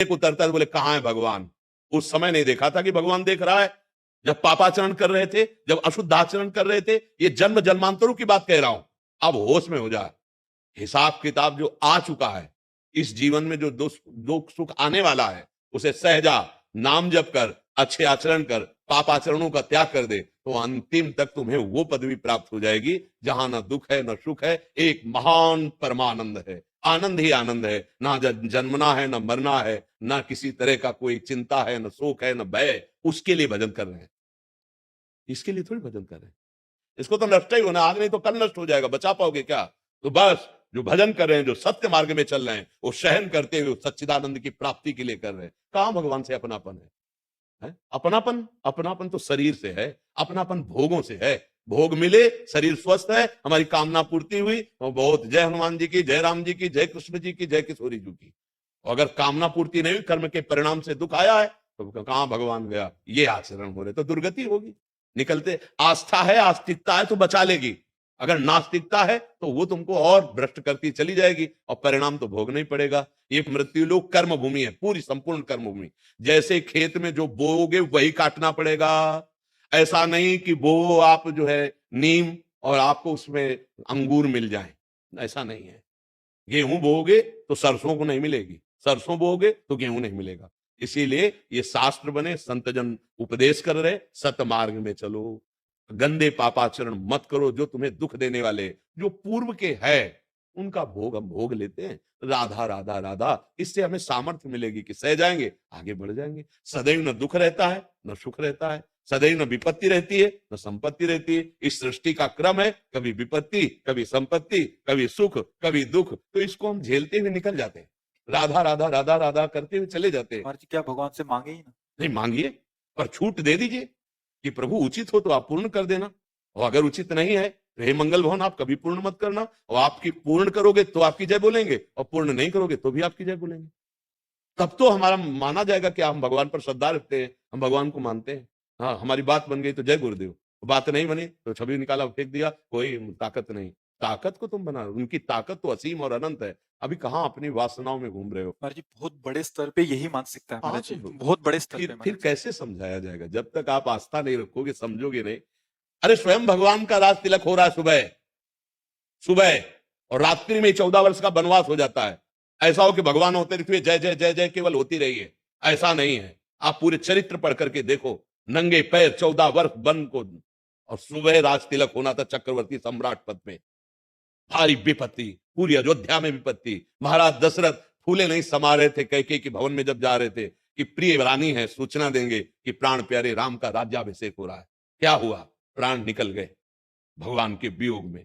एक उतरता है, बोले कहां है भगवान। उस समय नहीं देखा था कि भगवान देख रहा है, जब पापाचरण कर रहे थे, जब अशुद्ध आचरण कर रहे थे। ये जन्म जन्मांतरों की बात कह रहा हूं। अब होश में हो जाए, हिसाब किताब जो आ चुका है, इस जीवन में जो दुख सुख आने वाला है, उसे सहजा, नाम जप कर, अच्छे आचरण कर, पाप आचरणों का त्याग कर दे, तो अंतिम तक तुम्हें वो पदवी प्राप्त हो जाएगी जहां ना दुख है, ना सुख है, एक महान परमानंद है। आनंद ही आनंद है, ना जन्मना है, ना मरना है, ना किसी तरह का कोई चिंता है, ना शोक है, ना भय। उसके लिए भजन कर रहे हैं, इसके लिए थोड़ी भजन कर रहे हैं। इसको तो नष्ट ही होना, आज नहीं तो कल नष्ट हो जाएगा, बचा पाओगे क्या। तो बस जो भजन कर रहे हैं, जो सत्य मार्ग में चल रहे हैं, वो सहन करते हुए सच्चिदानंद की प्राप्ति के लिए कर रहे हैं। कहां भगवान से अपनापन है? अपनापन, अपनापन तो शरीर से है, अपनापन भोगों से है। भोग मिले, शरीर स्वस्थ है, हमारी कामना पूर्ति हुई, तो बहुत जय हनुमान जी की, जय राम जी की, जय कृष्ण जी की, जय किशोरी जी की। अगर कामना पूर्ति नहीं हुई, कर्म के परिणाम से दुख आया है, तो कहां भगवान गया। ये आचरण हो रहे तो दुर्गति होगी। निकलते आस्था है, आस्तिकता है तो बचा लेगी, अगर नास्तिकता है तो वो तुमको और भ्रष्ट करती चली जाएगी, और परिणाम तो भोगना ही पड़ेगा। ये मृत्यु लोक कर्म भूमि है, पूरी संपूर्ण कर्म भूमि। जैसे खेत में जो बोओगे वही काटना पड़ेगा। ऐसा नहीं कि बो आप जो है नीम और आपको उसमें अंगूर मिल जाए, ऐसा नहीं है। गेहूं बोओगे तो सरसों को नहीं मिलेगी, सरसों बोओगे तो गेहूं नहीं मिलेगा। इसीलिए ये शास्त्र बने, संत जन उपदेश कर रहे, सत मार्ग में चलो, गंदे पापाचरण मत करो जो तुम्हें दुख देने वाले, जो पूर्व के है उनका भोग हम भोग लेते हैं। राधा राधा राधा, इससे हमें सामर्थ्य मिलेगी कि सह जाएंगे, आगे बढ़ जाएंगे। सदैव न दुख रहता है, न सुख रहता है, सदैव न विपत्ति रहती है, न संपत्ति रहती है। इस सृष्टि का क्रम है, कभी विपत्ति, कभी संपत्ति, कभी सुख, कभी दुख, तो इसको हम झेलते हुए निकल जाते हैं। राधा राधा राधा राधा करते हुए चले जाते हैं। क्या भगवान से मांगे ही ना? नहीं मांगिए, पर छूट दे दीजिए कि प्रभु उचित हो तो आप पूर्ण कर देना, और अगर उचित नहीं है तो हे मंगल भवन आप कभी पूर्ण मत करना। और आपकी पूर्ण करोगे तो आपकी जय बोलेंगे, और पूर्ण नहीं करोगे तो भी आपकी जय बोलेंगे। तब तो हमारा माना जाएगा कि हम भगवान पर श्रद्धा रखते हैं, हम भगवान को मानते हैं। हाँ, हमारी बात बन गई तो जय गुरुदेव, बात नहीं बनी तो छवि निकाला फेंक दिया, कोई ताकत नहीं। ताकत को तुम बना, उनकी ताकत तो असीम और अनंत है। अभी कहां अपनी वासनाओं में घूम रहे हो। महाराज जी बहुत बड़े स्तर पे यही मानसिकता है महाराज जी, तो बहुत बड़े स्तर पे फिर महाराज जी। कैसे समझाया जाएगा जब तक आप आस्था नहीं रखोगे, समझोगे नहीं। अरे स्वयं भगवान का राज तिलक हो रहा है सुबह सुबह, और रात्रि में 14 वर्ष का वनवास हो जाता है। ऐसा हो कि भगवान होते रहते जय जय जय जय केवल होती रही है, ऐसा नहीं है। आप पूरे चरित्र पढ़ करके देखो, नंगे पैर 14 वर्ष वन को, और सुबह राज तिलक होना था चक्रवर्ती सम्राट पद में। भारी विपत्ति, पूरी अयोध्या में विपत्ति। महाराज दशरथ फूले नहीं समा रहे थे कैकेयी के भवन में जब जा रहे थे कि प्रिय रानी है, सूचना देंगे कि प्राण प्यारे राम का राज्याभिषेक हो रहा है। क्या हुआ? प्राण निकल गए भगवान के वियोग में।